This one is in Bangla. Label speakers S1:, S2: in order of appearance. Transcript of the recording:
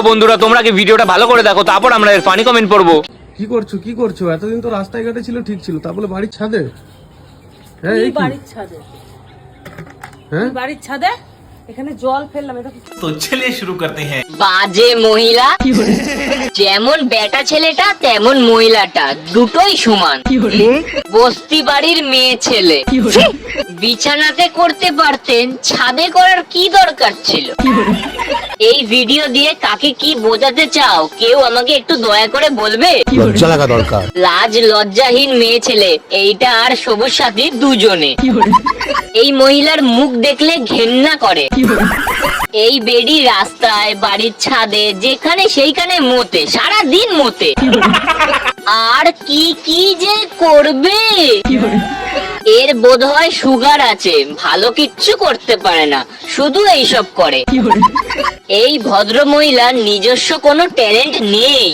S1: বন্ধুরা, তোমরা কি ভিডিওটা ভালো করে দেখো, তারপর আমরা এর ফানি কমেন্ট পড়বো।
S2: কি করছো? এতদিন তো রাস্তায় ঘাটে ছিল, ঠিক ছিল, তারপরে বাড়ির ছাদে? হ্যাঁ, এই কি?
S3: বাড়ির ছাদে,
S2: হ্যাঁ,
S3: বাড়ির ছাদে এখানে জল ফেললাম, এটা
S4: तो चलिए शुरू करते हैं।
S5: বাজে মহিলা, যেমন বেটা ছেলেটা তেমন মহিলাটা, দুটোই সমান। বস্তি বাড়ির মেয়ে ছেলে, বিছানাতে করতে পারতেন, ছাদে করার কি দরকার ছিল? এই ভিডিও দিয়ে কাকে কি বোঝাতে চাও, কেউ আমাকে একটু দয়া করে বলবে?
S6: লজ্জা লাগা দরকার।
S5: লাজ লজ্জাহীন মেয়ে ছেলে এইটা, আর সবুজ সাথী দুজনে। এই মহিলার মুখ দেখলে ঘেন্না করে। এই বেডি রাস্তায়, বাড়ির ছাদে, যেখানে সেইখানে মোতে, সারা দিন মোতে। আর কি কি যে করবে। এর বোধহয় সুগার আছে, ভালো কিচ্ছু করতে পারে না, শুধু এইসব করে। এই ভদ্র মহিলার নিজস্ব কোনো ট্যালেন্ট নেই।